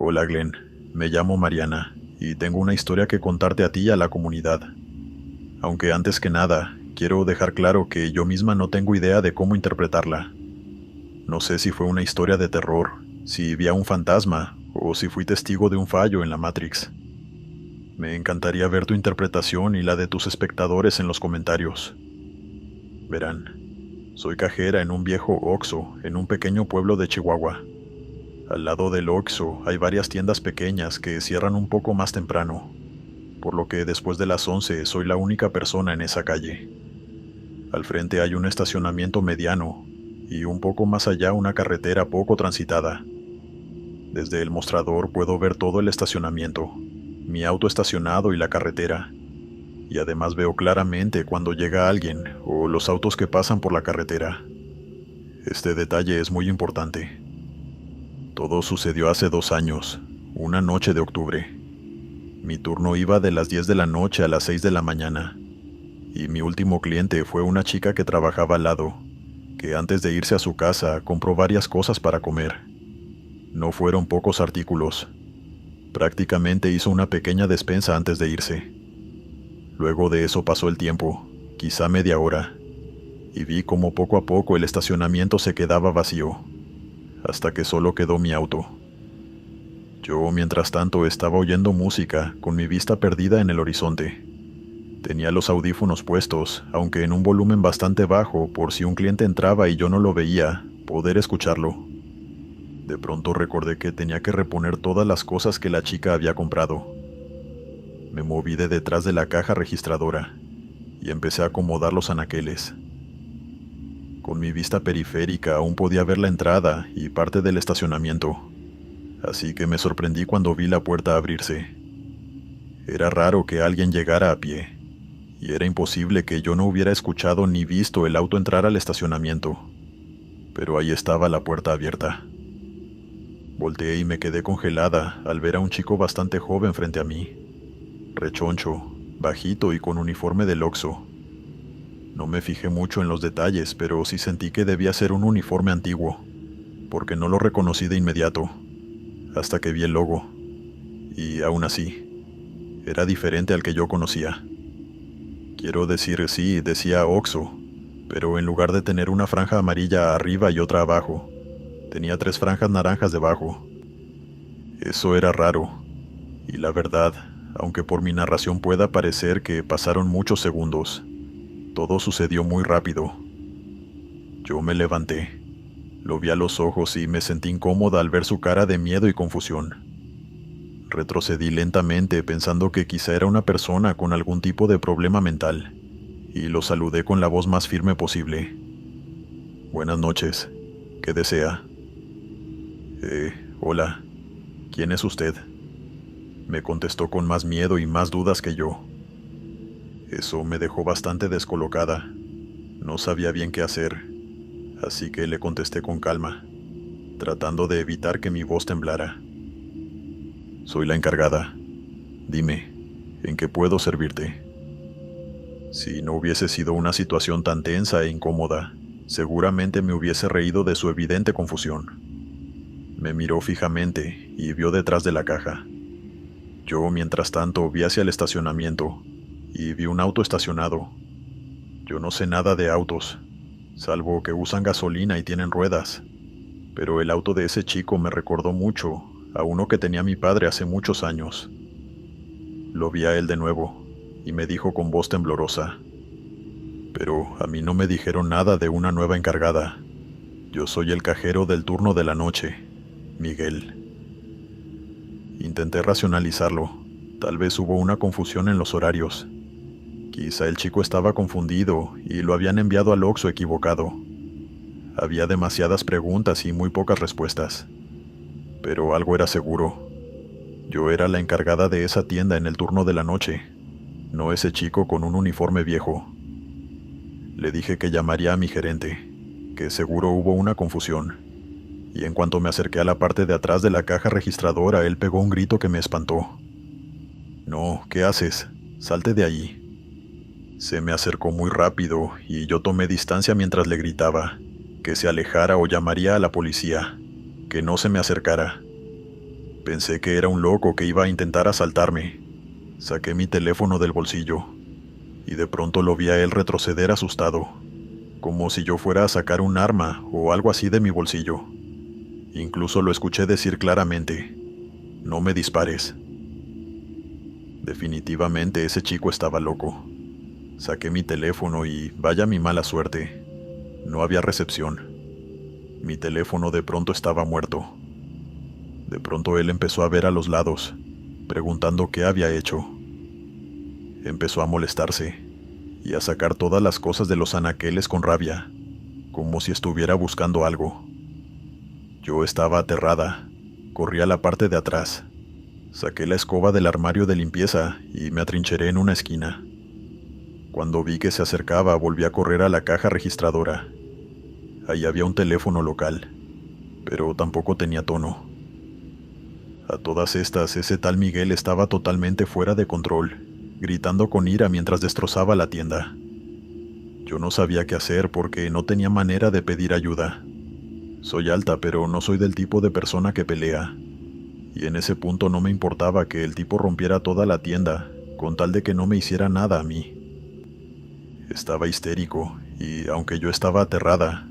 Hola Glenn, me llamo Mariana y tengo una historia que contarte a ti y a la comunidad. Aunque antes que nada, quiero dejar claro que yo misma no tengo idea de cómo interpretarla. No sé si fue una historia de terror, si vi a un fantasma o si fui testigo de un fallo en la Matrix. Me encantaría ver tu interpretación y la de tus espectadores en los comentarios. Verán, soy cajera en un viejo Oxxo en un pequeño pueblo de Chihuahua. Al lado del Oxxo hay varias tiendas pequeñas que cierran un poco más temprano, por lo que después de las 11 soy la única persona en esa calle. Al frente hay un estacionamiento mediano y un poco más allá una carretera poco transitada. Desde el mostrador puedo ver todo el estacionamiento, mi auto estacionado y la carretera, y además veo claramente cuando llega alguien o los autos que pasan por la carretera. Este detalle es muy importante. Todo sucedió hace 2 años, una noche de octubre. Mi turno iba de las 10 de la noche a las 6 de la mañana, y mi último cliente fue una chica que trabajaba al lado, que antes de irse a su casa compró varias cosas para comer. No fueron pocos artículos. Prácticamente hizo una pequeña despensa antes de irse. Luego de eso pasó el tiempo, quizá media hora, y vi cómo poco a poco el estacionamiento se quedaba vacío, hasta que solo quedó mi auto. Yo, mientras tanto, estaba oyendo música, con mi vista perdida en el horizonte. Tenía los audífonos puestos, aunque en un volumen bastante bajo, por si un cliente entraba y yo no lo veía, poder escucharlo. De pronto recordé que tenía que reponer todas las cosas que la chica había comprado. Me moví de detrás de la caja registradora y empecé a acomodar los anaqueles. Con mi vista periférica aún podía ver la entrada y parte del estacionamiento, así que me sorprendí cuando vi la puerta abrirse. Era raro que alguien llegara a pie, y era imposible que yo no hubiera escuchado ni visto el auto entrar al estacionamiento, pero ahí estaba la puerta abierta. Volteé y me quedé congelada al ver a un chico bastante joven frente a mí, rechoncho, bajito y con uniforme del Oxxo. No me fijé mucho en los detalles, pero sí sentí que debía ser un uniforme antiguo, porque no lo reconocí de inmediato, hasta que vi el logo, y aún así, era diferente al que yo conocía. Quiero decir, sí, decía Oxxo, pero en lugar de tener una franja amarilla arriba y otra abajo, tenía 3 franjas naranjas debajo. Eso era raro, y la verdad, aunque por mi narración pueda parecer que pasaron muchos segundos, todo sucedió muy rápido. Yo me levanté, lo vi a los ojos y me sentí incómoda al ver su cara de miedo y confusión. Retrocedí lentamente pensando que quizá era una persona con algún tipo de problema mental, y lo saludé con la voz más firme posible. Buenas noches. ¿Qué desea? Hola. ¿Quién es usted? Me contestó con más miedo y más dudas que yo. Eso me dejó bastante descolocada. No sabía bien qué hacer, así que le contesté con calma, tratando de evitar que mi voz temblara. Soy la encargada. Dime, ¿en qué puedo servirte? Si no hubiese sido una situación tan tensa e incómoda, seguramente me hubiese reído de su evidente confusión. Me miró fijamente y vio detrás de la caja. Yo, mientras tanto, vi hacia el estacionamiento y vi un auto estacionado. Yo no sé nada de autos, salvo que usan gasolina y tienen ruedas, pero el auto de ese chico me recordó mucho a uno que tenía mi padre hace muchos años. Lo vi a él de nuevo y me dijo con voz temblorosa: pero a mí no me dijeron nada de una nueva encargada. Yo soy el cajero del turno de la noche, Miguel. Intenté racionalizarlo. Tal vez hubo una confusión en los horarios. Quizá el chico estaba confundido y lo habían enviado al Oxxo equivocado. Había demasiadas preguntas y muy pocas respuestas. Pero algo era seguro. Yo era la encargada de esa tienda en el turno de la noche, no ese chico con un uniforme viejo. Le dije que llamaría a mi gerente, que seguro hubo una confusión, y en cuanto me acerqué a la parte de atrás de la caja registradora, él pegó un grito que me espantó. No, ¿qué haces? Salte de allí. Se me acercó muy rápido y yo tomé distancia mientras le gritaba que se alejara o llamaría a la policía, que no se me acercara. Pensé que era un loco que iba a intentar asaltarme. Saqué mi teléfono del bolsillo y de pronto lo vi a él retroceder asustado, como si yo fuera a sacar un arma o algo así de mi bolsillo. Incluso lo escuché decir claramente: "No me dispares". Definitivamente ese chico estaba loco. Saqué mi teléfono y vaya mi mala suerte. No había recepción. Mi teléfono de pronto estaba muerto. De pronto él empezó a ver a los lados, preguntando qué había hecho. Empezó a molestarse y a sacar todas las cosas de los anaqueles con rabia, como si estuviera buscando algo. Yo estaba aterrada. Corrí a la parte de atrás. Saqué la escoba del armario de limpieza y me atrincheré en una esquina. Cuando vi que se acercaba, volví a correr a la caja registradora. Ahí había un teléfono local, pero tampoco tenía tono. A todas estas, ese tal Miguel estaba totalmente fuera de control, gritando con ira mientras destrozaba la tienda. Yo no sabía qué hacer porque no tenía manera de pedir ayuda. Soy alta, pero no soy del tipo de persona que pelea. Y en ese punto no me importaba que el tipo rompiera toda la tienda, con tal de que no me hiciera nada a mí. Estaba histérico, y aunque yo estaba aterrada,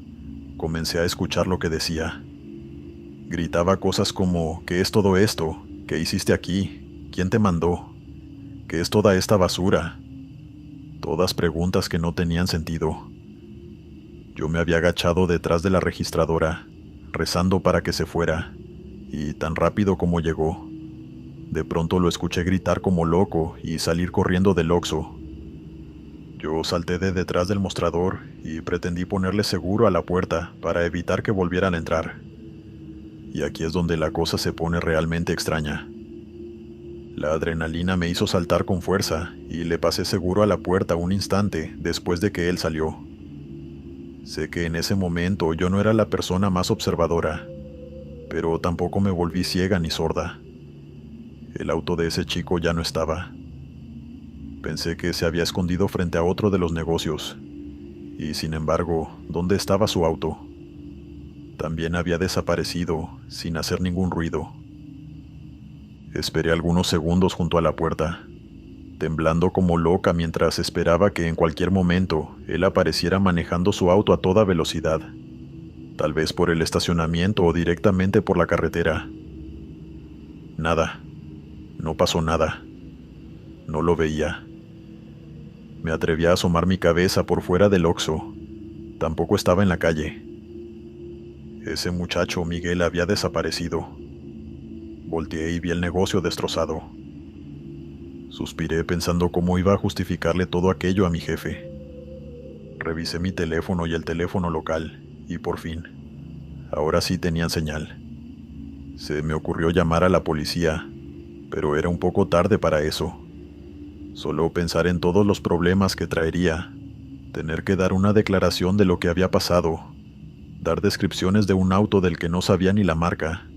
comencé a escuchar lo que decía. Gritaba cosas como: ¿qué es todo esto? ¿Qué hiciste aquí? ¿Quién te mandó? ¿Qué es toda esta basura? Todas preguntas que no tenían sentido. Yo me había agachado detrás de la registradora, rezando para que se fuera, y tan rápido como llegó, de pronto lo escuché gritar como loco y salir corriendo del Oxxo. Yo salté de detrás del mostrador y pretendí ponerle seguro a la puerta para evitar que volvieran a entrar. Y aquí es donde la cosa se pone realmente extraña. La adrenalina me hizo saltar con fuerza y le pasé seguro a la puerta un instante después de que él salió. Sé que en ese momento yo no era la persona más observadora, pero tampoco me volví ciega ni sorda. El auto de ese chico ya no estaba. Pensé que se había escondido frente a otro de los negocios, y sin embargo, ¿dónde estaba su auto? También había desaparecido, sin hacer ningún ruido. Esperé algunos segundos junto a la puerta, temblando como loca mientras esperaba que en cualquier momento él apareciera manejando su auto a toda velocidad, tal vez por el estacionamiento o directamente por la carretera. Nada. No pasó nada. No lo veía. Me atreví a asomar mi cabeza por fuera del Oxxo. Tampoco estaba en la calle. Ese muchacho, Miguel, había desaparecido. Volteé y vi el negocio destrozado. Suspiré pensando cómo iba a justificarle todo aquello a mi jefe. Revisé mi teléfono y el teléfono local, y por fin, ahora sí tenían señal. Se me ocurrió llamar a la policía, pero era un poco tarde para eso. Solo pensar en todos los problemas que traería, tener que dar una declaración de lo que había pasado, dar descripciones de un auto del que no sabía ni la marca,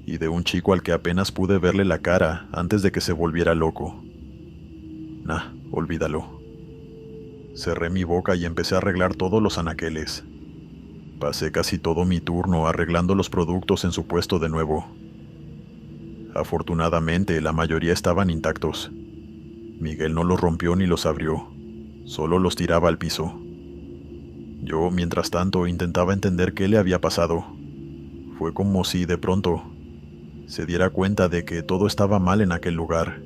y de un chico al que apenas pude verle la cara antes de que se volviera loco. Nah, olvídalo. Cerré mi boca y empecé a arreglar todos los anaqueles. Pasé casi todo mi turno arreglando los productos en su puesto de nuevo. Afortunadamente, la mayoría estaban intactos. Miguel no los rompió ni los abrió, solo los tiraba al piso. Yo, mientras tanto, intentaba entender qué le había pasado. Fue como si, de pronto, se diera cuenta de que todo estaba mal en aquel lugar,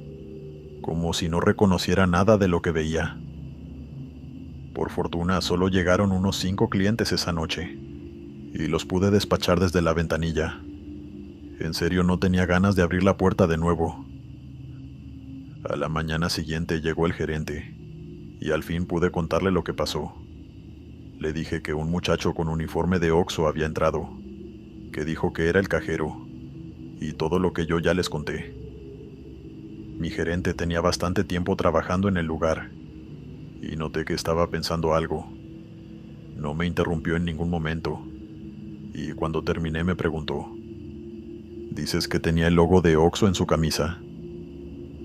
como si no reconociera nada de lo que veía. Por fortuna, solo llegaron unos 5 clientes esa noche, y los pude despachar desde la ventanilla. En serio, no tenía ganas de abrir la puerta de nuevo. A la mañana siguiente llegó el gerente, y al fin pude contarle lo que pasó. Le dije que un muchacho con uniforme de Oxxo había entrado, que dijo que era el cajero, y todo lo que yo ya les conté. Mi gerente tenía bastante tiempo trabajando en el lugar, y noté que estaba pensando algo. No me interrumpió en ningún momento, y cuando terminé me preguntó: ¿dices que tenía el logo de Oxxo en su camisa?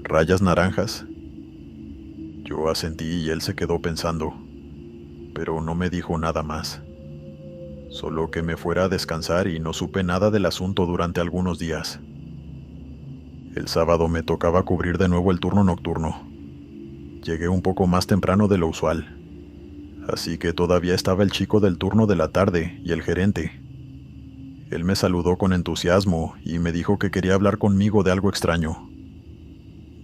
¿Rayas naranjas? Yo asentí y él se quedó pensando, pero no me dijo nada más. Solo que me fuera a descansar y no supe nada del asunto durante algunos días. El sábado me tocaba cubrir de nuevo el turno nocturno. Llegué un poco más temprano de lo usual, así que todavía estaba el chico del turno de la tarde y el gerente. Él me saludó con entusiasmo y me dijo que quería hablar conmigo de algo extraño.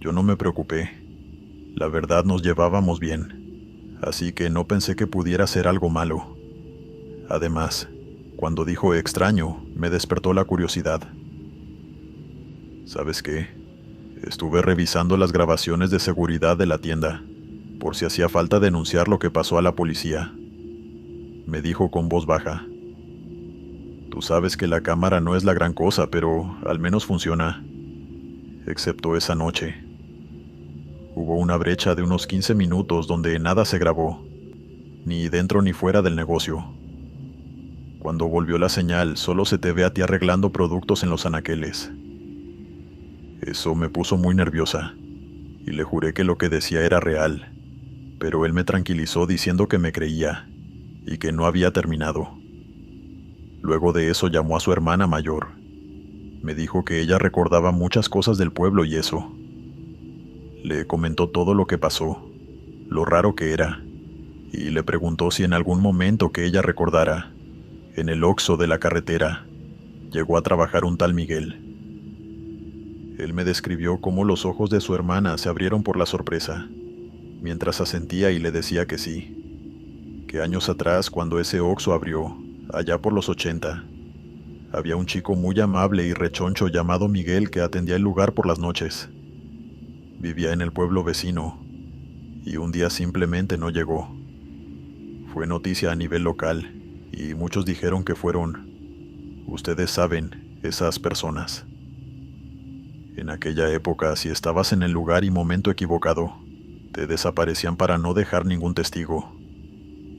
Yo no me preocupé. La verdad, nos llevábamos bien, así que no pensé que pudiera ser algo malo. Además, cuando dijo extraño, me despertó la curiosidad. ¿Sabes qué? Estuve revisando las grabaciones de seguridad de la tienda, por si hacía falta denunciar lo que pasó a la policía. Me dijo con voz baja. Tú sabes que la cámara no es la gran cosa, pero al menos funciona. Excepto esa noche. Hubo una brecha de unos 15 minutos donde nada se grabó, ni dentro ni fuera del negocio. Cuando volvió la señal, solo se te ve a ti arreglando productos en los anaqueles. Eso me puso muy nerviosa, y le juré que lo que decía era real, pero él me tranquilizó diciendo que me creía, y que no había terminado. Luego de eso llamó a su hermana mayor. Me dijo que ella recordaba muchas cosas del pueblo y eso. Le comentó todo lo que pasó, lo raro que era, y le preguntó si en algún momento que ella recordara, en el Oxxo de la carretera, llegó a trabajar un tal Miguel. Él me describió cómo los ojos de su hermana se abrieron por la sorpresa, mientras asentía y le decía que sí, que años atrás, cuando ese Oxxo abrió, allá por los 80, había un chico muy amable y rechoncho llamado Miguel que atendía el lugar por las noches. Vivía en el pueblo vecino, y un día simplemente no llegó. Fue noticia a nivel local, y muchos dijeron que fueron, ustedes saben, esas personas. En aquella época, si estabas en el lugar y momento equivocado, te desaparecían para no dejar ningún testigo,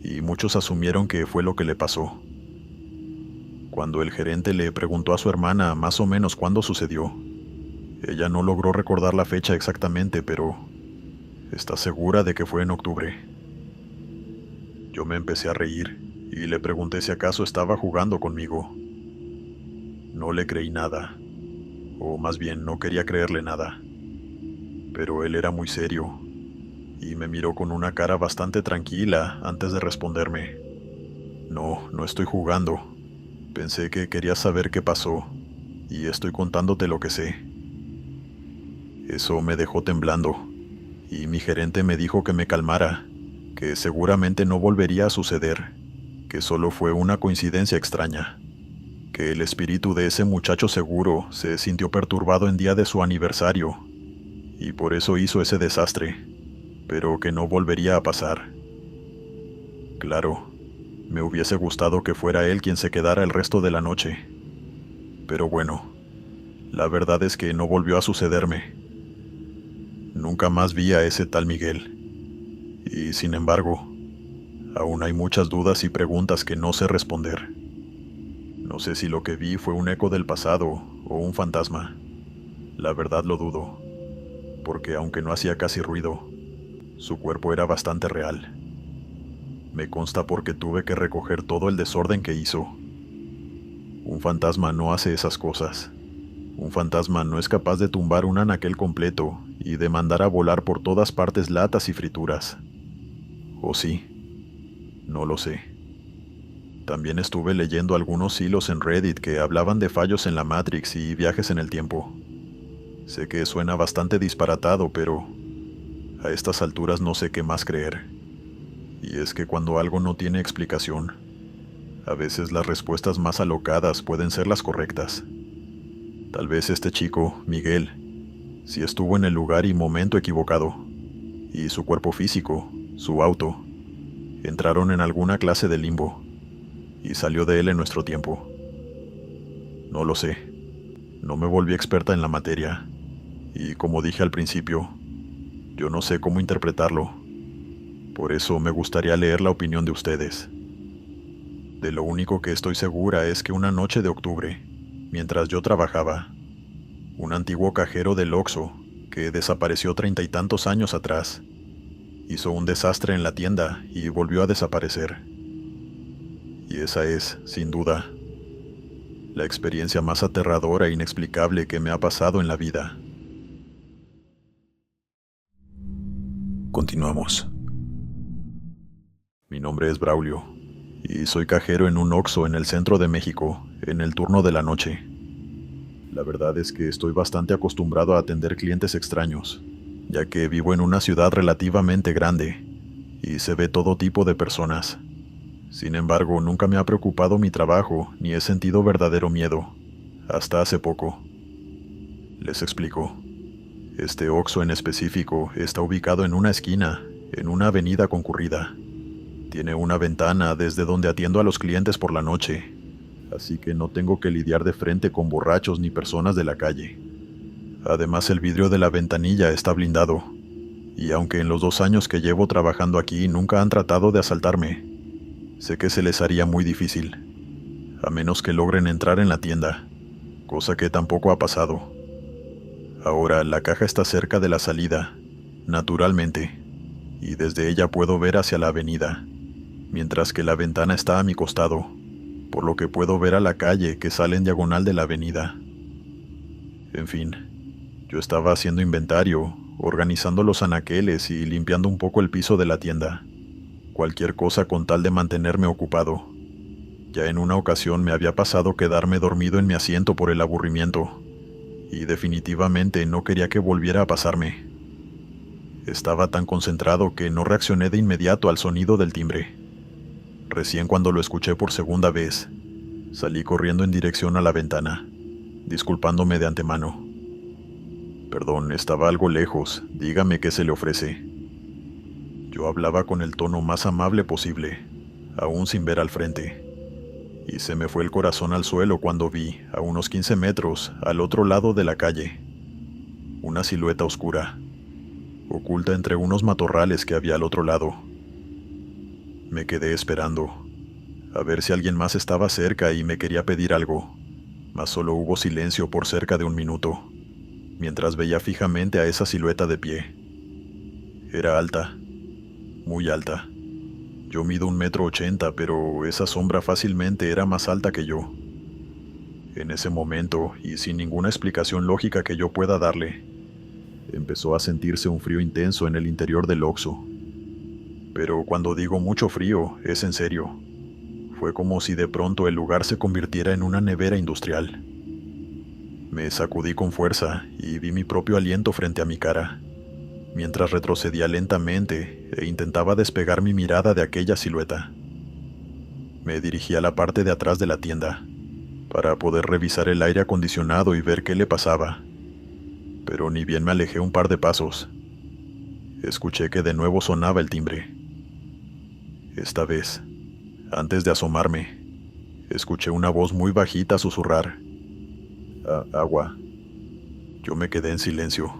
y muchos asumieron que fue lo que le pasó. Cuando el gerente le preguntó a su hermana más o menos cuándo sucedió, ella no logró recordar la fecha exactamente, pero está segura de que fue en octubre. Yo me empecé a reír y le pregunté si acaso estaba jugando conmigo. No le creí nada, o más bien no quería creerle nada. Pero él era muy serio y me miró con una cara bastante tranquila antes de responderme. No, no estoy jugando. Pensé que querías saber qué pasó y estoy contándote lo que sé. Eso me dejó temblando, y mi gerente me dijo que me calmara, que seguramente no volvería a suceder, que solo fue una coincidencia extraña, que el espíritu de ese muchacho seguro se sintió perturbado en día de su aniversario, y por eso hizo ese desastre, pero que no volvería a pasar. Claro, me hubiese gustado que fuera él quien se quedara el resto de la noche, pero bueno, la verdad es que no volvió a sucederme. Nunca más vi a ese tal Miguel, y sin embargo, aún hay muchas dudas y preguntas que no sé responder. No sé si lo que vi fue un eco del pasado o un fantasma. La verdad lo dudo, porque aunque no hacía casi ruido, su cuerpo era bastante real. Me consta porque tuve que recoger todo el desorden que hizo. Un fantasma no hace esas cosas. Un fantasma no es capaz de tumbar un anaquel completo y de mandar a volar por todas partes latas y frituras. ¿O sí? No lo sé. También estuve leyendo algunos hilos en Reddit que hablaban de fallos en la Matrix y viajes en el tiempo. Sé que suena bastante disparatado, pero a estas alturas no sé qué más creer. Y es que cuando algo no tiene explicación, a veces las respuestas más alocadas pueden ser las correctas. Tal vez este chico, Miguel, sí estuvo en el lugar y momento equivocado, y su cuerpo físico, su auto, entraron en alguna clase de limbo, y salió de él en nuestro tiempo. No lo sé. No me volví experta en la materia, y como dije al principio, yo no sé cómo interpretarlo. Por eso me gustaría leer la opinión de ustedes. De lo único que estoy segura es que una noche de octubre, mientras yo trabajaba, un antiguo cajero del Oxxo, que desapareció 30 y tantos años atrás, hizo un desastre en la tienda y volvió a desaparecer. Y esa es, sin duda, la experiencia más aterradora e inexplicable que me ha pasado en la vida. Continuamos. Mi nombre es Braulio, y soy cajero en un Oxxo en el centro de México, en el turno de la noche. La verdad es que estoy bastante acostumbrado a atender clientes extraños, ya que vivo en una ciudad relativamente grande, y se ve todo tipo de personas. Sin embargo, nunca me ha preocupado mi trabajo, ni he sentido verdadero miedo, hasta hace poco. Les explico. Este Oxxo en específico está ubicado en una esquina, en una avenida concurrida. Tiene una ventana desde donde atiendo a los clientes por la noche, así que no tengo que lidiar de frente con borrachos ni personas de la calle. Además, el vidrio de la ventanilla está blindado, y aunque en los 2 años que llevo trabajando aquí nunca han tratado de asaltarme, sé que se les haría muy difícil, a menos que logren entrar en la tienda, cosa que tampoco ha pasado. Ahora, la caja está cerca de la salida, naturalmente, y desde ella puedo ver hacia la avenida, mientras que la ventana está a mi costado, por lo que puedo ver a la calle que sale en diagonal de la avenida. En fin, yo estaba haciendo inventario, organizando los anaqueles y limpiando un poco el piso de la tienda. Cualquier cosa con tal de mantenerme ocupado. Ya en una ocasión me había pasado quedarme dormido en mi asiento por el aburrimiento, y definitivamente no quería que volviera a pasarme. Estaba tan concentrado que no reaccioné de inmediato al sonido del timbre. Recién cuando lo escuché por segunda vez, salí corriendo en dirección a la ventana, disculpándome de antemano. Perdón, estaba algo lejos, dígame qué se le ofrece. Yo hablaba con el tono más amable posible, aún sin ver al frente. Y se me fue el corazón al suelo cuando vi, a unos 15 metros, al otro lado de la calle, una silueta oscura, oculta entre unos matorrales que había al otro lado. Me quedé esperando, a ver si alguien más estaba cerca y me quería pedir algo, mas solo hubo silencio por cerca de 1 minuto, mientras veía fijamente a esa silueta de pie. Era alta, muy alta. Yo mido 1,80 m, pero esa sombra fácilmente era más alta que yo. En ese momento, y sin ninguna explicación lógica que yo pueda darle, empezó a sentirse un frío intenso en el interior del Oxxo. Pero cuando digo mucho frío, es en serio. Fue como si de pronto el lugar se convirtiera en una nevera industrial. Me sacudí con fuerza y vi mi propio aliento frente a mi cara, mientras retrocedía lentamente e intentaba despegar mi mirada de aquella silueta. Me dirigí a la parte de atrás de la tienda, para poder revisar el aire acondicionado y ver qué le pasaba. Pero ni bien me alejé un par de pasos, escuché que de nuevo sonaba el timbre. Esta vez, antes de asomarme, escuché una voz muy bajita susurrar: Agua. Yo me quedé en silencio,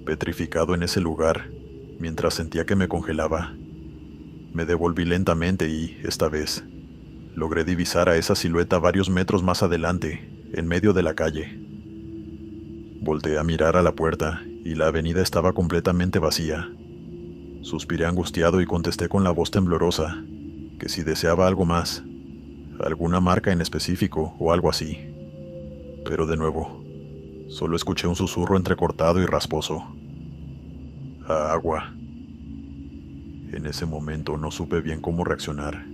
petrificado en ese lugar, mientras sentía que me congelaba. Me devolví lentamente y, esta vez, logré divisar a esa silueta varios metros más adelante, en medio de la calle. Volteé a mirar a la puerta y la avenida estaba completamente vacía. Suspiré angustiado y contesté con la voz temblorosa, que si deseaba algo más, alguna marca en específico o algo así. Pero de nuevo, solo escuché un susurro entrecortado y rasposo: agua. En ese momento no supe bien cómo reaccionar,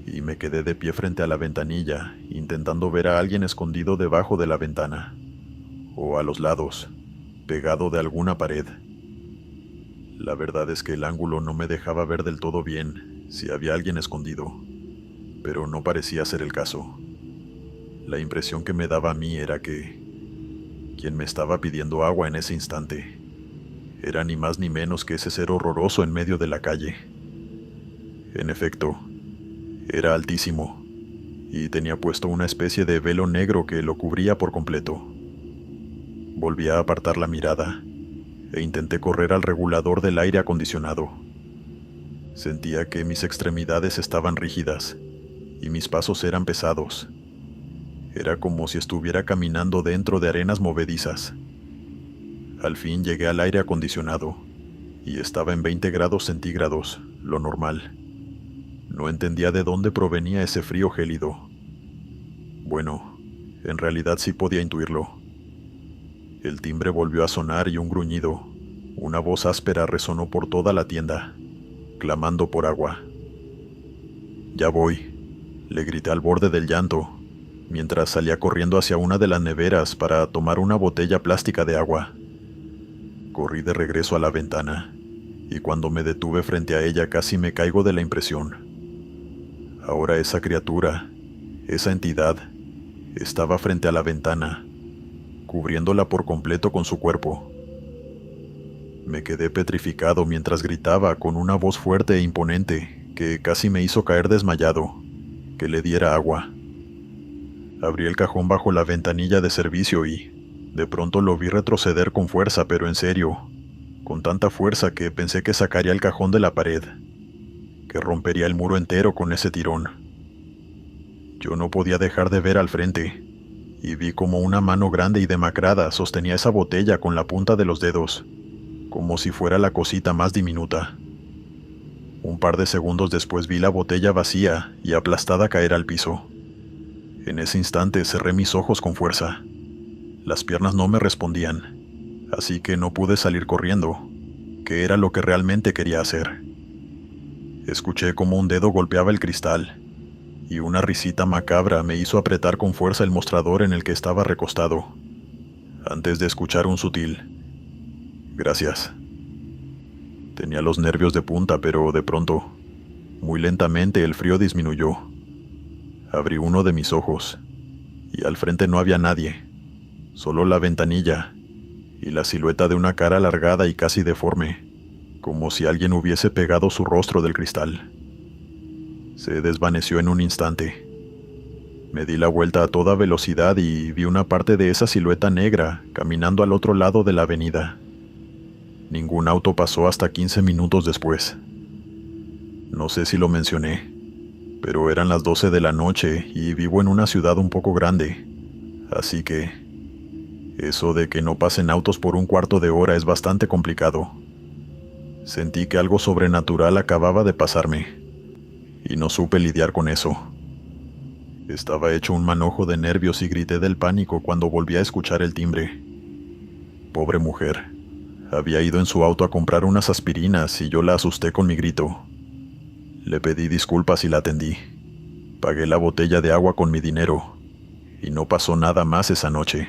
y me quedé de pie frente a la ventanilla, intentando ver a alguien escondido debajo de la ventana, o a los lados, pegado de alguna pared. La verdad es que el ángulo no me dejaba ver del todo bien si había alguien escondido, pero no parecía ser el caso. La impresión que me daba a mí era que quien me estaba pidiendo agua en ese instante era ni más ni menos que ese ser horroroso en medio de la calle. En efecto, era altísimo, y tenía puesto una especie de velo negro que lo cubría por completo. Volví a apartar la mirada, e intenté correr al regulador del aire acondicionado. Sentía que mis extremidades estaban rígidas, y mis pasos eran pesados. Era como si estuviera caminando dentro de arenas movedizas. Al fin llegué al aire acondicionado, y estaba en 20 grados centígrados, lo normal. No entendía de dónde provenía ese frío gélido. Bueno, en realidad sí podía intuirlo. El timbre volvió a sonar y un gruñido, Una voz áspera resonó por toda la tienda, clamando por agua. «Ya voy», le grité al borde del llanto, mientras salía corriendo hacia una de las neveras para tomar una botella plástica de agua. Corrí de regreso a la ventana, y cuando me detuve frente a ella casi me caigo de la impresión. Ahora esa criatura, esa entidad, estaba frente a la ventana, cubriéndola por completo con su cuerpo. Me quedé petrificado mientras gritaba con una voz fuerte e imponente que casi me hizo caer desmayado, que le diera agua. Abrí el cajón bajo la ventanilla de servicio y, de pronto lo vi retroceder con fuerza, pero en serio, con tanta fuerza que pensé que sacaría el cajón de la pared, que rompería el muro entero con ese tirón. Yo no podía dejar de ver al frente, y vi como una mano grande y demacrada sostenía esa botella con la punta de los dedos, como si fuera la cosita más diminuta. Un par de segundos después vi la botella vacía y aplastada caer al piso. En ese instante cerré mis ojos con fuerza. Las piernas no me respondían, así que no pude salir corriendo, que era lo que realmente quería hacer. Escuché como un dedo golpeaba el cristal, y una risita macabra me hizo apretar con fuerza el mostrador en el que estaba recostado, antes de escuchar un sutil «Gracias». Tenía los nervios de punta, pero de pronto, muy lentamente, el frío disminuyó. Abrí uno de mis ojos, y al frente no había nadie, solo la ventanilla y la silueta de una cara alargada y casi deforme, como si alguien hubiese pegado su rostro del cristal. Se desvaneció en un instante. Me di la vuelta a toda velocidad y vi una parte de esa silueta negra caminando al otro lado de la avenida. Ningún auto pasó hasta 15 minutos después. No sé si lo mencioné, pero eran las 12 de la noche y vivo en una ciudad un poco grande, así que eso de que no pasen autos por un cuarto de hora es bastante complicado. Sentí que algo sobrenatural acababa de pasarme, y no supe lidiar con eso. Estaba hecho un manojo de nervios y grité del pánico cuando volví a escuchar el timbre. Pobre mujer. Había ido en su auto a comprar unas aspirinas y yo la asusté con mi grito. Le pedí disculpas y la atendí. Pagué la botella de agua con mi dinero, y no pasó nada más esa noche.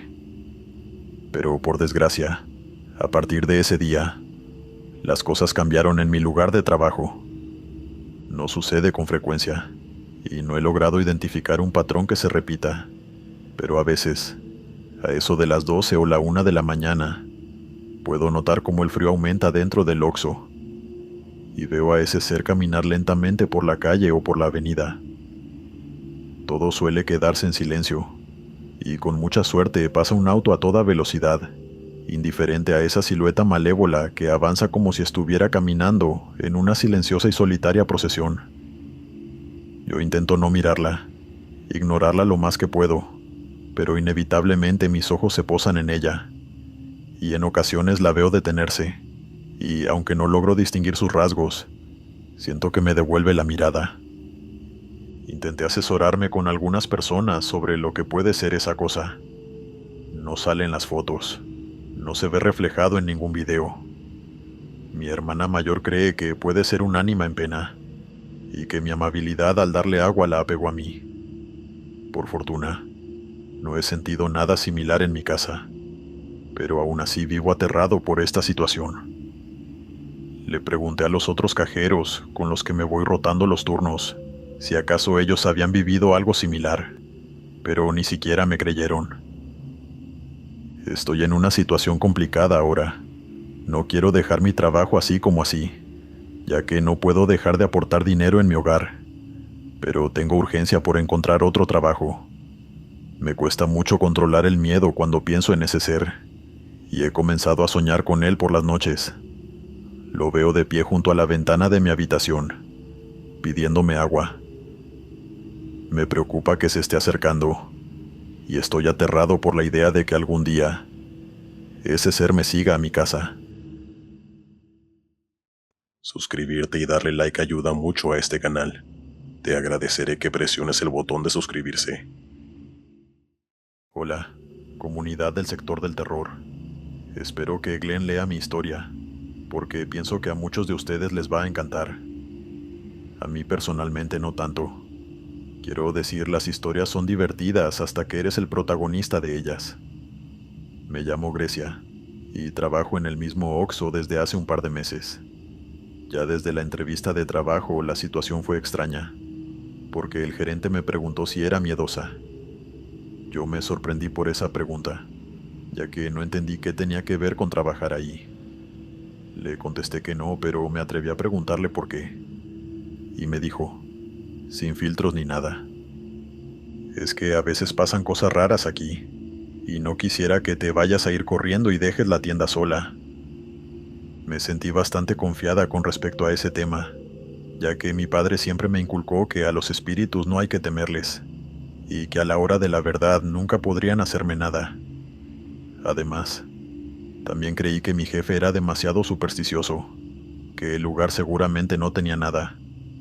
Pero por desgracia, a partir de ese día, las cosas cambiaron en mi lugar de trabajo. No sucede con frecuencia, y no he logrado identificar un patrón que se repita, pero a veces, a eso de las 12 o la 1 de la mañana, puedo notar cómo el frío aumenta dentro del Oxxo, y veo a ese ser caminar lentamente por la calle o por la avenida. Todo suele quedarse en silencio, y con mucha suerte pasa un auto a toda velocidad, indiferente a esa silueta malévola que avanza como si estuviera caminando en una silenciosa y solitaria procesión. Yo intento no mirarla, ignorarla lo más que puedo, pero inevitablemente mis ojos se posan en ella, y en ocasiones la veo detenerse, y aunque no logro distinguir sus rasgos, siento que me devuelve la mirada. Intenté asesorarme con algunas personas sobre lo que puede ser esa cosa. No salen las fotos, no se ve reflejado en ningún video. Mi hermana mayor cree que puede ser un ánima en pena, y que mi amabilidad al darle agua la apegó a mí. Por fortuna, no he sentido nada similar en mi casa, pero aún así vivo aterrado por esta situación. Le pregunté a los otros cajeros con los que me voy rotando los turnos si acaso ellos habían vivido algo similar, pero ni siquiera me creyeron. Estoy en una situación complicada ahora. No quiero dejar mi trabajo así como así, ya que no puedo dejar de aportar dinero en mi hogar, pero tengo urgencia por encontrar otro trabajo. Me cuesta mucho controlar el miedo cuando pienso en ese ser, y he comenzado a soñar con él por las noches. Lo veo de pie junto a la ventana de mi habitación, pidiéndome agua. Me preocupa que se esté acercando, y estoy aterrado por la idea de que algún día ese ser me siga a mi casa. Suscribirte y darle like ayuda mucho a este canal. Te agradeceré que presiones el botón de suscribirse. Hola, comunidad del sector del terror. Espero que Glenn lea mi historia. porque pienso que a muchos de ustedes les va a encantar. A mí personalmente no tanto. Quiero decir, las historias son divertidas hasta que eres el protagonista de ellas. Me llamo Grecia y trabajo en el mismo Oxxo desde hace un par de meses. Ya desde la entrevista de trabajo la situación fue extraña, porque el gerente me preguntó si era miedosa. Yo me sorprendí por esa pregunta, ya que no entendí qué tenía que ver con trabajar ahí. Le contesté que no, pero me atreví a preguntarle por qué. Y me dijo, sin filtros ni nada: es que a veces pasan cosas raras aquí, y no quisiera que te vayas a ir corriendo y dejes la tienda sola. Me sentí bastante confiada con respecto a ese tema, ya que mi padre siempre me inculcó que a los espíritus no hay que temerles, y que a la hora de la verdad nunca podrían hacerme nada. Además, también creí que mi jefe era demasiado supersticioso, que el lugar seguramente no tenía nada,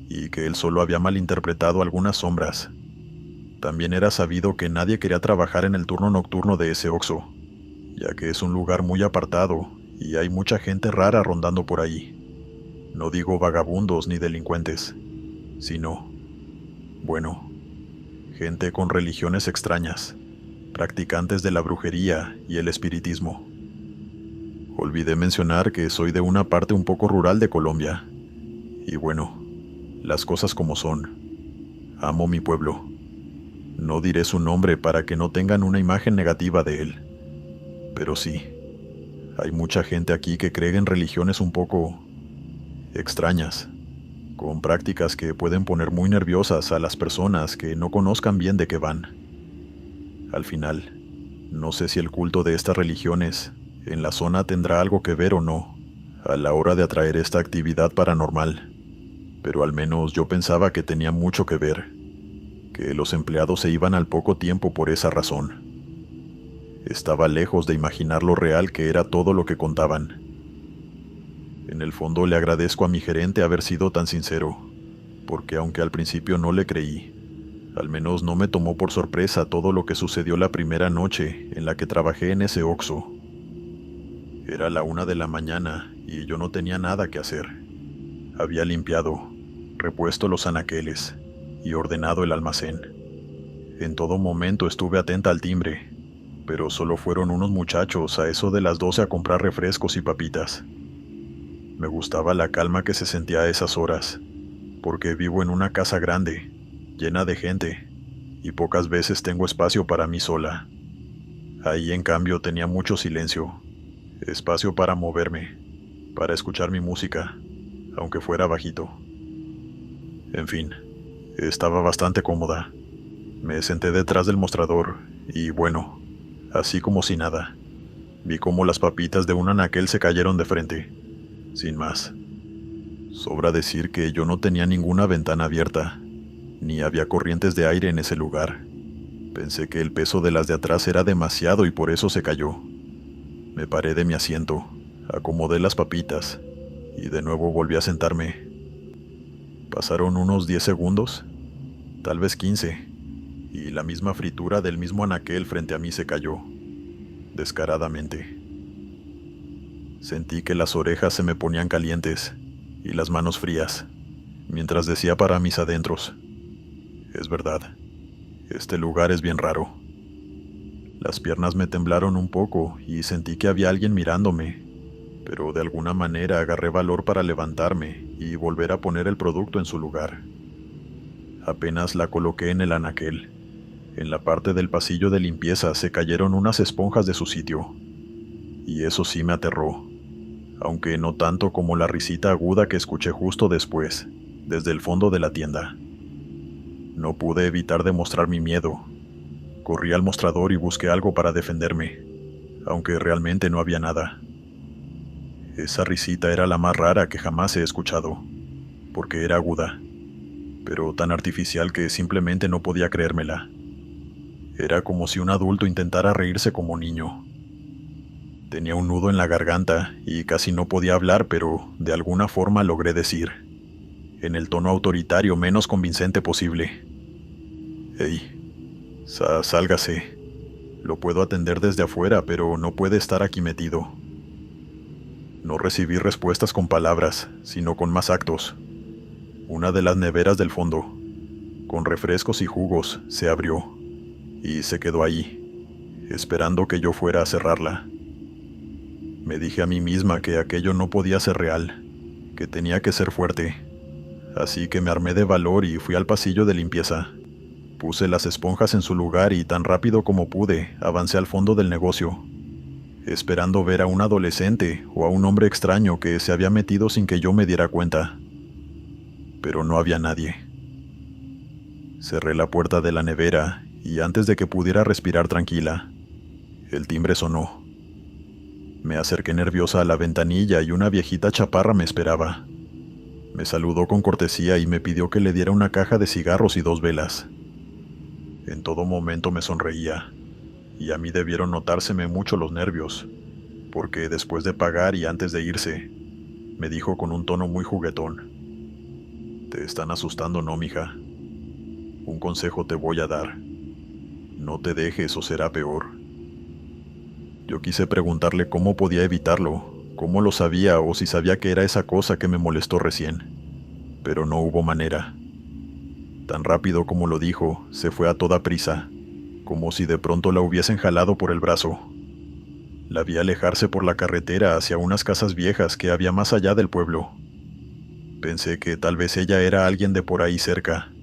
y que él solo había malinterpretado algunas sombras. También era sabido que nadie quería trabajar en el turno nocturno de ese Oxxo, ya que es un lugar muy apartado y hay mucha gente rara rondando por ahí. No digo vagabundos ni delincuentes, sino, bueno, gente con religiones extrañas, practicantes de la brujería y el espiritismo. Olvidé mencionar que soy de una parte un poco rural de Colombia, y bueno, las cosas como son. Amo mi pueblo. No diré su nombre para que no tengan una imagen negativa de él, pero sí, hay mucha gente aquí que cree en religiones un poco extrañas, con prácticas que pueden poner muy nerviosas a las personas que no conozcan bien de qué van. Al final, no sé si el culto de estas religiones en la zona tendrá algo que ver o no a la hora de atraer esta actividad paranormal, pero al menos yo pensaba que tenía mucho que ver, que los empleados se iban al poco tiempo por esa razón. Estaba lejos de imaginar lo real que era todo lo que contaban. En el fondo le agradezco a mi gerente haber sido tan sincero, porque aunque al principio no le creí, al menos no me tomó por sorpresa todo lo que sucedió la primera noche en la que trabajé en ese Oxxo. Era la 1 de la mañana y yo no tenía nada que hacer. Había limpiado, repuesto los anaqueles y ordenado el almacén. En todo momento estuve atenta al timbre, pero solo fueron unos muchachos a eso de las 12 a comprar refrescos y papitas. Me gustaba la calma que se sentía a esas horas, porque vivo en una casa grande, llena de gente, y pocas veces tengo espacio para mí sola. Ahí, en cambio, tenía mucho silencio, espacio para moverme, para escuchar mi música, aunque fuera bajito. En fin, estaba bastante cómoda. Me senté detrás del mostrador y, bueno, así como si nada, vi cómo las papitas de un anaquel se cayeron de frente, sin más. Sobra decir que yo no tenía ninguna ventana abierta, ni había corrientes de aire en ese lugar. Pensé que el peso de las de atrás era demasiado y por eso se cayó. Me paré de mi asiento, acomodé las papitas y de nuevo volví a sentarme. Pasaron unos 10 segundos, tal vez 15, y la misma fritura del mismo anaquel frente a mí se cayó, descaradamente. Sentí que las orejas se me ponían calientes y las manos frías, mientras decía para mis adentros: es verdad, este lugar es bien raro. Las piernas me temblaron un poco y sentí que había alguien mirándome, pero de alguna manera agarré valor para levantarme y volver a poner el producto en su lugar. Apenas la coloqué en el anaquel, en la parte del pasillo de limpieza se cayeron unas esponjas de su sitio, y eso sí me aterró, aunque no tanto como la risita aguda que escuché justo después, desde el fondo de la tienda. No pude evitar demostrar mi miedo. Corrí al mostrador y busqué algo para defenderme, aunque realmente no había nada. Esa risita era la más rara que jamás he escuchado, porque era aguda, pero tan artificial que simplemente no podía creérmela. Era como si un adulto intentara reírse como niño. Tenía un nudo en la garganta y casi no podía hablar, pero de alguna forma logré decir, en el tono autoritario menos convincente posible: «Hey, sálgase. Lo puedo atender desde afuera, pero no puede estar aquí metido». No recibí respuestas con palabras, sino con más actos. Una de las neveras del fondo, con refrescos y jugos, se abrió y se quedó ahí, esperando que yo fuera a cerrarla. Me dije a mí misma que aquello no podía ser real, que tenía que ser fuerte. Así que me armé de valor y fui al pasillo de limpieza. Puse las esponjas en su lugar y tan rápido como pude, avancé al fondo del negocio, esperando ver a un adolescente o a un hombre extraño que se había metido sin que yo me diera cuenta. Pero no había nadie. Cerré la puerta de la nevera y antes de que pudiera respirar tranquila, el timbre sonó. Me acerqué nerviosa a la ventanilla y una viejita chaparra me esperaba. Me saludó con cortesía y me pidió que le diera una caja de cigarros y 2 velas. En todo momento me sonreía, y a mí debieron notárseme mucho los nervios, porque después de pagar y antes de irse, me dijo con un tono muy juguetón: «Te están asustando, ¿no, mija? Un consejo te voy a dar. No te dejes o será peor». Yo quise preguntarle cómo podía evitarlo, cómo lo sabía o si sabía que era esa cosa que me molestó recién, pero no hubo manera. Tan rápido como lo dijo, se fue a toda prisa, como si de pronto la hubiesen jalado por el brazo. La vi alejarse por la carretera hacia unas casas viejas que había más allá del pueblo. Pensé que tal vez ella era alguien de por ahí cerca,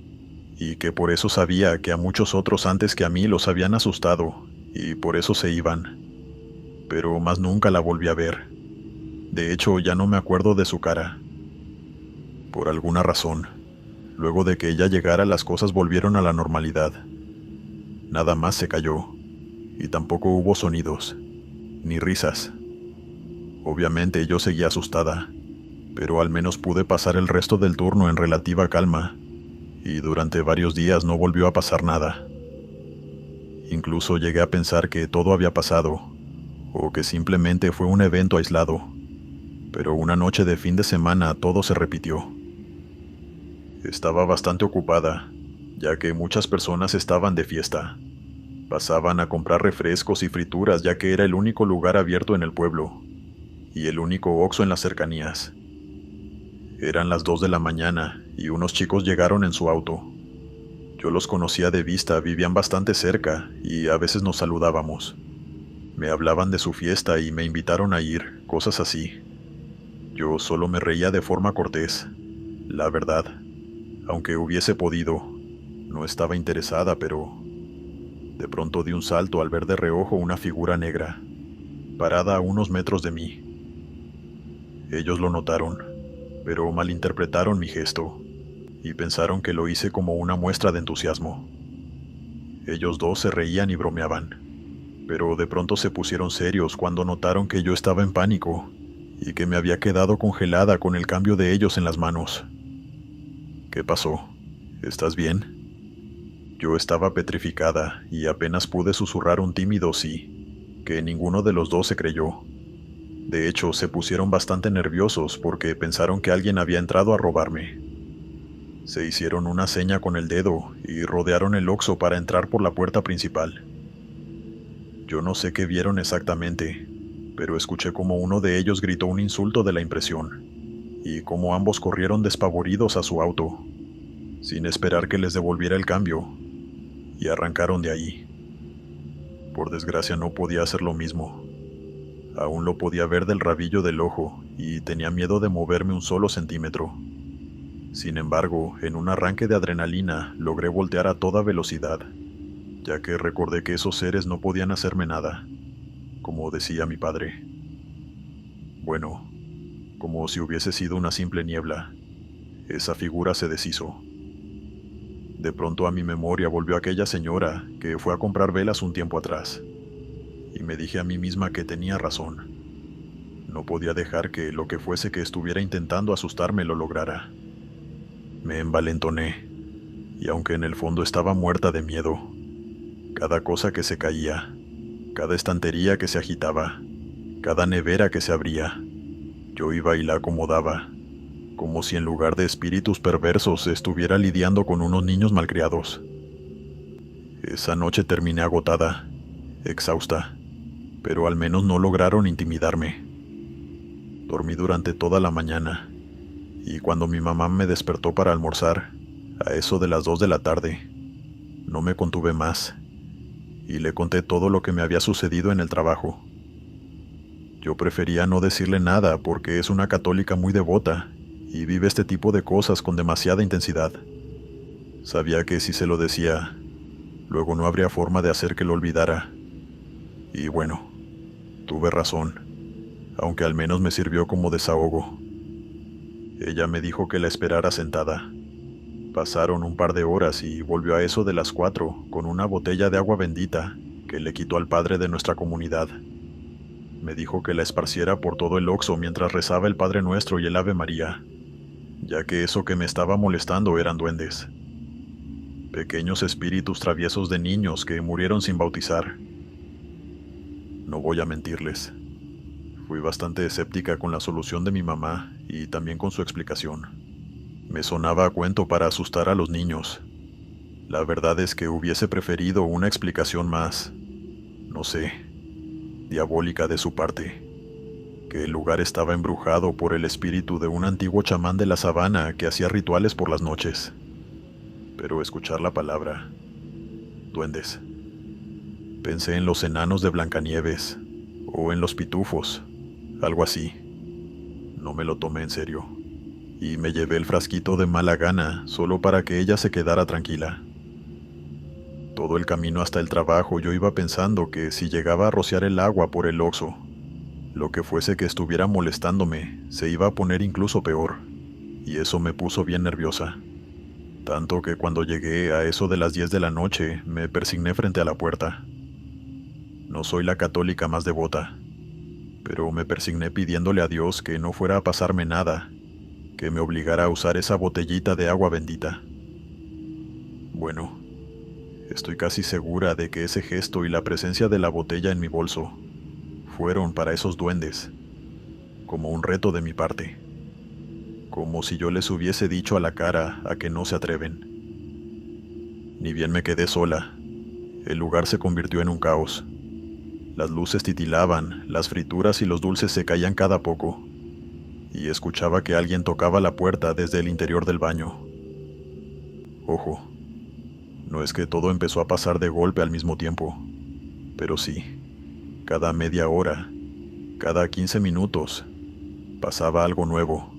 y que por eso sabía que a muchos otros antes que a mí los habían asustado, y por eso se iban. Pero más nunca la volví a ver. De hecho, ya no me acuerdo de su cara. Por alguna razón, luego de que ella llegara, las cosas volvieron a la normalidad. Nada más se cayó, y tampoco hubo sonidos, ni risas. Obviamente yo seguía asustada, pero al menos pude pasar el resto del turno en relativa calma, y durante varios días no volvió a pasar nada. Incluso llegué a pensar que todo había pasado, o que simplemente fue un evento aislado, pero una noche de fin de semana todo se repitió. Estaba bastante ocupada, ya que muchas personas estaban de fiesta. Pasaban a comprar refrescos y frituras, ya que era el único lugar abierto en el pueblo, y el único Oxxo en las cercanías. Eran las 2 de la mañana, y unos chicos llegaron en su auto. Yo los conocía de vista, vivían bastante cerca, y a veces nos saludábamos. Me hablaban de su fiesta y me invitaron a ir, cosas así. Yo solo me reía de forma cortés. La verdad, aunque hubiese podido, no estaba interesada, pero de pronto di un salto al ver de reojo una figura negra, parada a unos metros de mí. Ellos lo notaron, pero malinterpretaron mi gesto, y pensaron que lo hice como una muestra de entusiasmo. Ellos dos se reían y bromeaban, pero de pronto se pusieron serios cuando notaron que yo estaba en pánico, y que me había quedado congelada con el cambio de ellos en las manos. «¿Qué pasó? ¿Estás bien?» Yo estaba petrificada y apenas pude susurrar un tímido sí, que ninguno de los dos se creyó. De hecho, se pusieron bastante nerviosos porque pensaron que alguien había entrado a robarme. Se hicieron una seña con el dedo y rodearon el Oxxo para entrar por la puerta principal. Yo no sé qué vieron exactamente, pero escuché como uno de ellos gritó un insulto de la impresión, y como ambos corrieron despavoridos a su auto, sin esperar que les devolviera el cambio, y arrancaron de ahí. Por desgracia no podía hacer lo mismo. Aún lo podía ver del rabillo del ojo, y tenía miedo de moverme un solo centímetro. Sin embargo, en un arranque de adrenalina, logré voltear a toda velocidad, ya que recordé que esos seres no podían hacerme nada, como decía mi padre. Bueno, como si hubiese sido una simple niebla, esa figura se deshizo. De pronto a mi memoria volvió aquella señora que fue a comprar velas un tiempo atrás, y me dije a mí misma que tenía razón. No podía dejar que lo que fuese que estuviera intentando asustarme lo lograra. Me envalentoné, y aunque en el fondo estaba muerta de miedo, cada cosa que se caía, cada estantería que se agitaba, cada nevera que se abría, yo iba y la acomodaba, como si en lugar de espíritus perversos estuviera lidiando con unos niños malcriados. Esa noche terminé agotada, exhausta, pero al menos no lograron intimidarme. Dormí durante toda la mañana, y cuando mi mamá me despertó para almorzar, a eso de las 2 de la tarde, no me contuve más, y le conté todo lo que me había sucedido en el trabajo. Yo prefería no decirle nada porque es una católica muy devota y vive este tipo de cosas con demasiada intensidad. Sabía que si se lo decía, luego no habría forma de hacer que lo olvidara. Y bueno, tuve razón, aunque al menos me sirvió como desahogo. Ella me dijo que la esperara sentada. Pasaron un par de horas y volvió a eso de las 4 con una botella de agua bendita que le quitó al padre de nuestra comunidad. Me dijo que la esparciera por todo el Oxxo mientras rezaba el Padre Nuestro y el Ave María, ya que eso que me estaba molestando eran duendes. Pequeños espíritus traviesos de niños que murieron sin bautizar. No voy a mentirles. Fui bastante escéptica con la solución de mi mamá y también con su explicación. Me sonaba a cuento para asustar a los niños. La verdad es que hubiese preferido una explicación más, no sé, diabólica de su parte. Que el lugar estaba embrujado por el espíritu de un antiguo chamán de la sabana que hacía rituales por las noches. Pero escuchar la palabra duendes, pensé en los enanos de Blancanieves o en los pitufos, algo así. No me lo tomé en serio y me llevé el frasquito de mala gana solo para que ella se quedara tranquila. Todo el camino hasta el trabajo yo iba pensando que si llegaba a rociar el agua por el Oxxo, lo que fuese que estuviera molestándome se iba a poner incluso peor, y eso me puso bien nerviosa. Tanto que cuando llegué a eso de las 10 de la noche me persigné frente a la puerta. No soy la católica más devota, pero me persigné pidiéndole a Dios que no fuera a pasarme nada, que me obligara a usar esa botellita de agua bendita. Bueno, estoy casi segura de que ese gesto y la presencia de la botella en mi bolso fueron para esos duendes, como un reto de mi parte, como si yo les hubiese dicho a la cara a que no se atreven. Ni bien me quedé sola, el lugar se convirtió en un caos. Las luces titilaban, las frituras y los dulces se caían cada poco, y escuchaba que alguien tocaba la puerta desde el interior del baño. Ojo, no es que todo empezó a pasar de golpe al mismo tiempo, pero sí, cada media hora, cada 15 minutos, pasaba algo nuevo,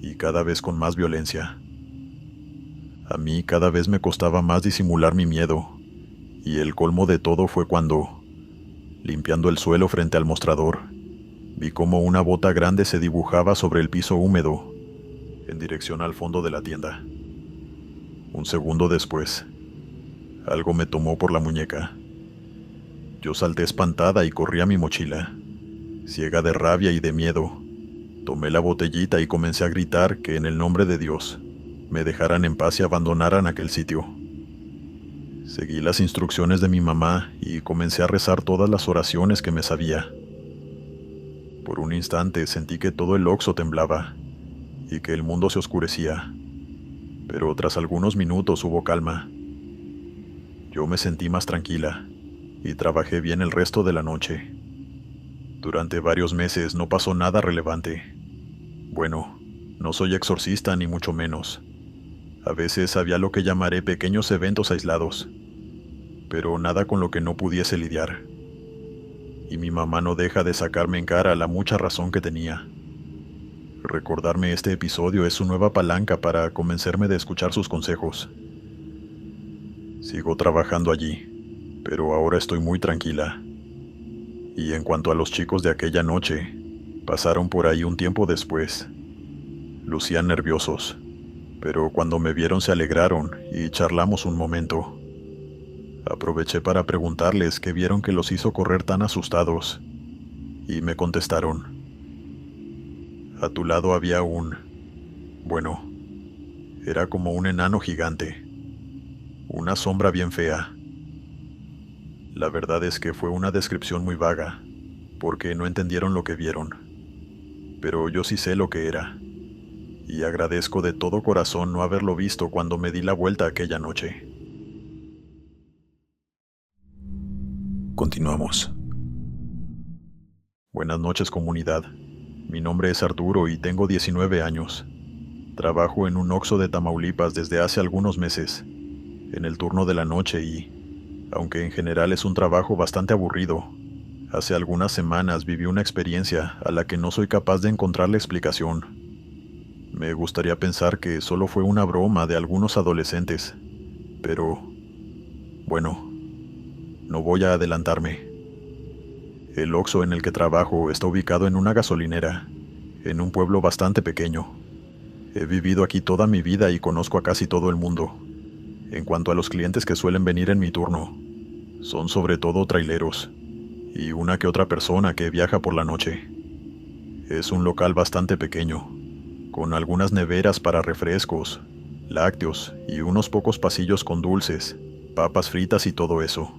y cada vez con más violencia. A mí cada vez me costaba más disimular mi miedo, y el colmo de todo fue cuando, limpiando el suelo frente al mostrador, vi cómo una bota grande se dibujaba sobre el piso húmedo, en dirección al fondo de la tienda. Un segundo después, algo me tomó por la muñeca. Yo salté espantada y corrí a mi mochila. Ciega de rabia y de miedo, tomé la botellita y comencé a gritar que en el nombre de Dios me dejaran en paz y abandonaran aquel sitio. Seguí las instrucciones de mi mamá y comencé a rezar todas las oraciones que me sabía. Por un instante sentí que todo el Oxxo temblaba y que el mundo se oscurecía, pero tras algunos minutos hubo calma. Yo me sentí más tranquila y trabajé bien el resto de la noche. Durante varios meses no pasó nada relevante. Bueno, no soy exorcista ni mucho menos. A veces había lo que llamaré pequeños eventos aislados, pero nada con lo que no pudiese lidiar. Y mi mamá no deja de sacarme en cara la mucha razón que tenía. Recordarme este episodio es su nueva palanca para convencerme de escuchar sus consejos. Sigo trabajando allí, pero ahora estoy muy tranquila. Y en cuanto a los chicos de aquella noche, pasaron por ahí un tiempo después. Lucían nerviosos, pero cuando me vieron se alegraron y charlamos un momento. Aproveché para preguntarles qué vieron que los hizo correr tan asustados, y me contestaron: a tu lado había bueno, era como un enano gigante, una sombra bien fea. La verdad es que fue una descripción muy vaga, porque no entendieron lo que vieron, pero yo sí sé lo que era, y agradezco de todo corazón no haberlo visto cuando me di la vuelta aquella noche. Continuamos. Buenas noches, comunidad. Mi nombre es Arturo y tengo 19 años. Trabajo en un Oxxo de Tamaulipas desde hace algunos meses, en el turno de la noche y, aunque en general es un trabajo bastante aburrido, hace algunas semanas viví una experiencia a la que no soy capaz de encontrarle explicación. Me gustaría pensar que solo fue una broma de algunos adolescentes, pero, bueno, no voy a adelantarme. El Oxxo en el que trabajo está ubicado en una gasolinera, en un pueblo bastante pequeño. He vivido aquí toda mi vida y conozco a casi todo el mundo. En cuanto a los clientes que suelen venir en mi turno, son sobre todo traileros y una que otra persona que viaja por la noche. Es un local bastante pequeño, con algunas neveras para refrescos, lácteos y unos pocos pasillos con dulces, papas fritas y todo eso.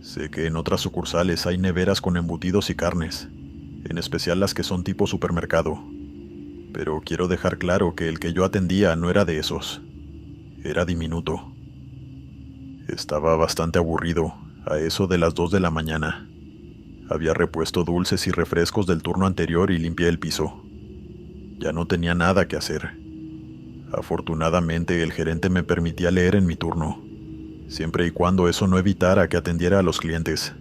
Sé que en otras sucursales hay neveras con embutidos y carnes, en especial las que son tipo supermercado, pero quiero dejar claro que el que yo atendía no era de esos. Era diminuto. Estaba bastante aburrido, a eso de las 2 de la mañana. Había repuesto dulces y refrescos del turno anterior y limpié el piso. Ya no tenía nada que hacer. Afortunadamente, el gerente me permitía leer en mi turno, siempre y cuando eso no evitara que atendiera a los clientes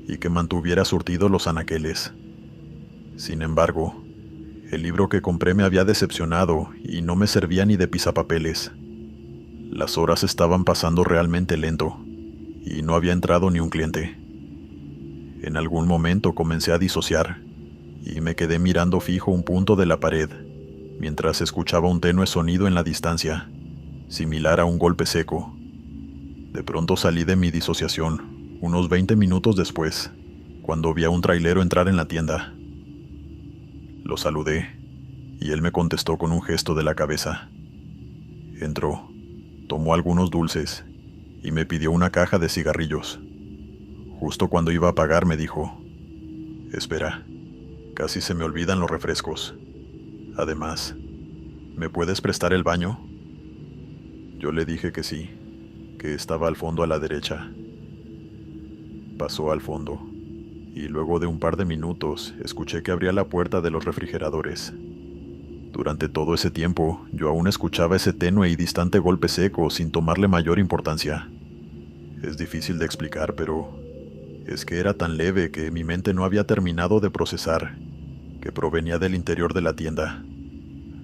y que mantuviera surtidos los anaqueles. Sin embargo, el libro que compré me había decepcionado y no me servía ni de pisapapeles. Las horas estaban pasando realmente lento y no había entrado ni un cliente. En algún momento comencé a disociar y me quedé mirando fijo un punto de la pared mientras escuchaba un tenue sonido en la distancia, similar a un golpe seco. De pronto salí de mi disociación, unos 20 minutos después, cuando vi a un trailero entrar en la tienda. Lo saludé y él me contestó con un gesto de la cabeza. Entró, tomó algunos dulces y me pidió una caja de cigarrillos. Justo cuando iba a pagar me dijo: «Espera, casi se me olvidan los refrescos. Además, ¿me puedes prestar el baño?». Yo le dije que sí, que estaba al fondo a la derecha. Pasó al fondo, y luego de un par de minutos escuché que abría la puerta de los refrigeradores. Durante todo ese tiempo, yo aún escuchaba ese tenue y distante golpe seco sin tomarle mayor importancia. Es difícil de explicar, pero es que era tan leve que mi mente no había terminado de procesar que provenía del interior de la tienda,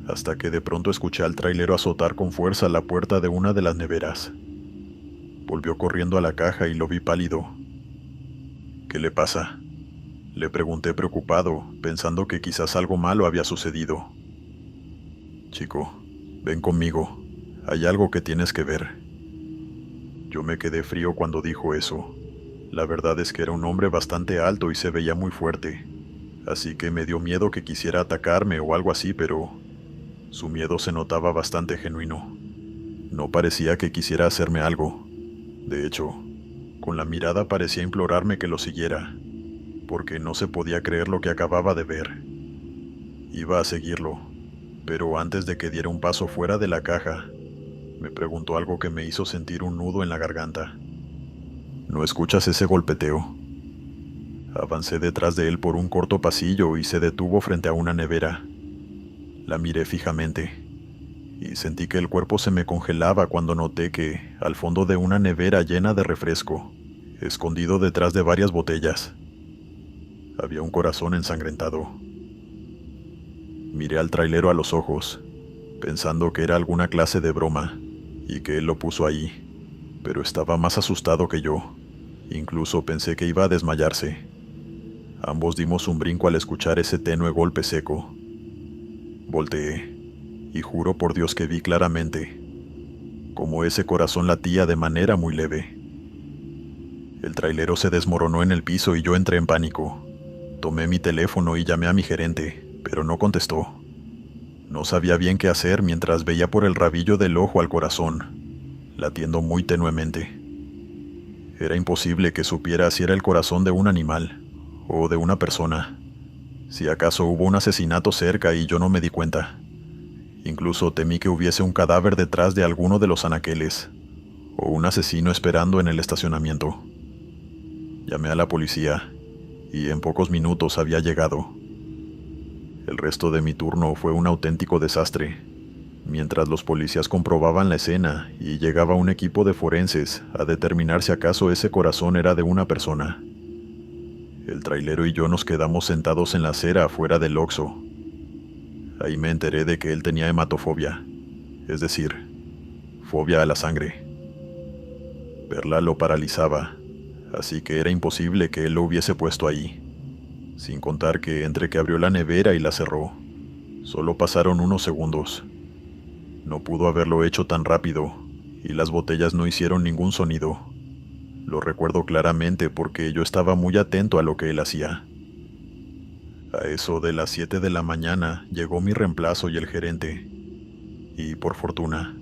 hasta que de pronto escuché al trailero azotar con fuerza la puerta de una de las neveras. Volvió corriendo a la caja y lo vi pálido. «¿Qué le pasa?», le pregunté preocupado, pensando que quizás algo malo había sucedido. «Chico, ven conmigo, hay algo que tienes que ver». Yo me quedé frío cuando dijo eso. La verdad es que era un hombre bastante alto y se veía muy fuerte, así que me dio miedo que quisiera atacarme o algo así, pero su miedo se notaba bastante genuino. No parecía que quisiera hacerme algo. De hecho, con la mirada parecía implorarme que lo siguiera, porque no se podía creer lo que acababa de ver. Iba a seguirlo, pero antes de que diera un paso fuera de la caja, me preguntó algo que me hizo sentir un nudo en la garganta. «¿No escuchas ese golpeteo?». Avancé detrás de él por un corto pasillo y se detuvo frente a una nevera. La miré fijamente y sentí que el cuerpo se me congelaba cuando noté que, al fondo de una nevera llena de refresco, escondido detrás de varias botellas, había un corazón ensangrentado. Miré al trailero a los ojos, pensando que era alguna clase de broma y que él lo puso ahí, pero estaba más asustado que yo. Incluso pensé que iba a desmayarse. Ambos dimos un brinco al escuchar ese tenue golpe seco. Volteé, y juro por Dios que vi claramente cómo ese corazón latía de manera muy leve. El trailero se desmoronó en el piso y yo entré en pánico. Tomé mi teléfono y llamé a mi gerente, pero no contestó. No sabía bien qué hacer mientras veía por el rabillo del ojo al corazón, latiendo muy tenuemente. Era imposible que supiera si era el corazón de un animal o de una persona. Si acaso hubo un asesinato cerca y yo no me di cuenta. Incluso temí que hubiese un cadáver detrás de alguno de los anaqueles, o un asesino esperando en el estacionamiento. Llamé a la policía, y en pocos minutos había llegado. El resto de mi turno fue un auténtico desastre. Mientras los policías comprobaban la escena y llegaba un equipo de forenses a determinar si acaso ese corazón era de una persona. El trailero y yo nos quedamos sentados en la acera afuera del Oxxo. Ahí me enteré de que él tenía hematofobia, es decir, fobia a la sangre. Verla lo paralizaba, así que era imposible que él lo hubiese puesto ahí. Sin contar que entre que abrió la nevera y la cerró, solo pasaron unos segundos. No pudo haberlo hecho tan rápido, y las botellas no hicieron ningún sonido. Lo recuerdo claramente porque yo estaba muy atento a lo que él hacía. A eso de las 7 de la mañana llegó mi reemplazo y el gerente, y por fortuna,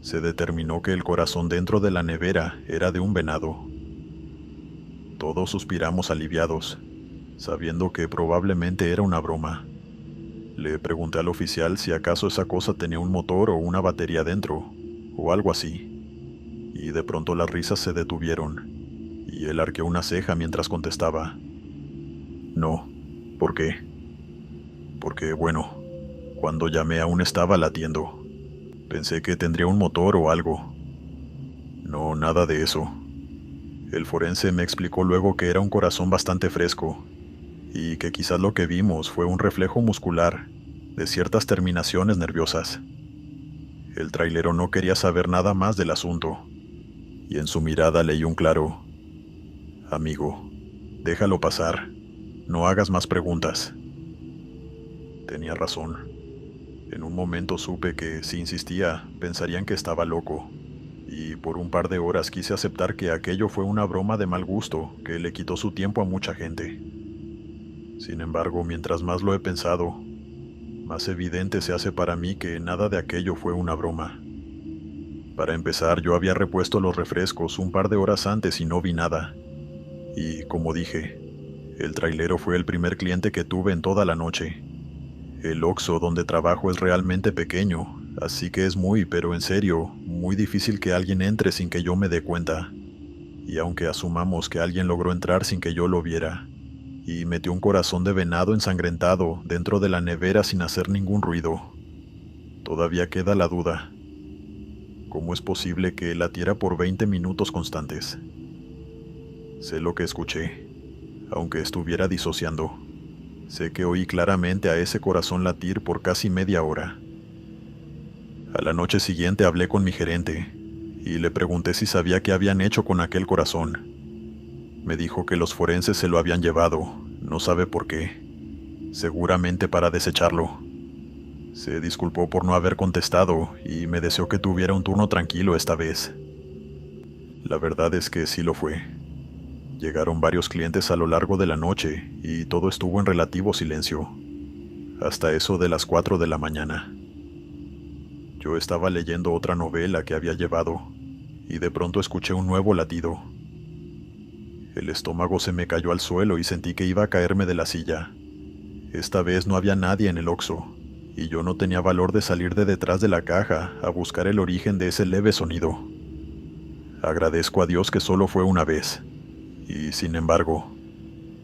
se determinó que el corazón dentro de la nevera era de un venado. Todos suspiramos aliviados, sabiendo que probablemente era una broma. Le pregunté al oficial si acaso esa cosa tenía un motor o una batería dentro, o algo así, y de pronto las risas se detuvieron, y él arqueó una ceja mientras contestaba. No, ¿por qué? Porque, bueno, cuando llamé aún estaba latiendo. Pensé que tendría un motor o algo. No, nada de eso. El forense me explicó luego que era un corazón bastante fresco, y que quizás lo que vimos fue un reflejo muscular de ciertas terminaciones nerviosas. El trailero no quería saber nada más del asunto, y en su mirada leí un claro: amigo, déjalo pasar, no hagas más preguntas. Tenía razón. En un momento supe que, si insistía, pensarían que estaba loco, y por un par de horas quise aceptar que aquello fue una broma de mal gusto que le quitó su tiempo a mucha gente. Sin embargo, mientras más lo he pensado, más evidente se hace para mí que nada de aquello fue una broma. Para empezar, yo había repuesto los refrescos un par de horas antes y no vi nada. Y, como dije, el trailero fue el primer cliente que tuve en toda la noche. El Oxxo donde trabajo es realmente pequeño, así que es muy, pero en serio, muy difícil que alguien entre sin que yo me dé cuenta. Y aunque asumamos que alguien logró entrar sin que yo lo viera, y metió un corazón de venado ensangrentado dentro de la nevera sin hacer ningún ruido, todavía queda la duda. ¿Cómo es posible que latiera por 20 minutos constantes? Sé lo que escuché, aunque estuviera disociando. Sé que oí claramente a ese corazón latir por casi media hora. A la noche siguiente hablé con mi gerente, y le pregunté si sabía qué habían hecho con aquel corazón. Me dijo que los forenses se lo habían llevado, no sabe por qué. Seguramente para desecharlo. Se disculpó por no haber contestado y me deseó que tuviera un turno tranquilo esta vez. La verdad es que sí lo fue. Llegaron varios clientes a lo largo de la noche y todo estuvo en relativo silencio, hasta eso de las 4 de la mañana. Yo estaba leyendo otra novela que había llevado y de pronto escuché un nuevo latido. El estómago se me cayó al suelo y sentí que iba a caerme de la silla. Esta vez no había nadie en el Oxxo, y yo no tenía valor de salir de detrás de la caja a buscar el origen de ese leve sonido. Agradezco a Dios que solo fue una vez, y sin embargo,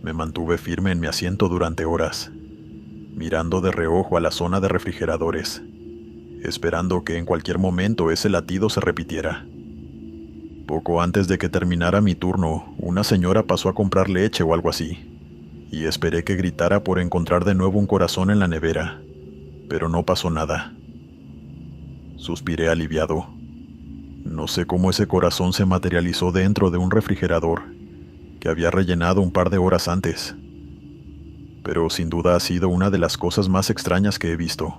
me mantuve firme en mi asiento durante horas, mirando de reojo a la zona de refrigeradores, esperando que en cualquier momento ese latido se repitiera. Poco antes de que terminara mi turno, una señora pasó a comprar leche o algo así, y esperé que gritara por encontrar de nuevo un corazón en la nevera, pero no pasó nada. Suspiré aliviado. No sé cómo ese corazón se materializó dentro de un refrigerador que había rellenado un par de horas antes, pero sin duda ha sido una de las cosas más extrañas que he visto.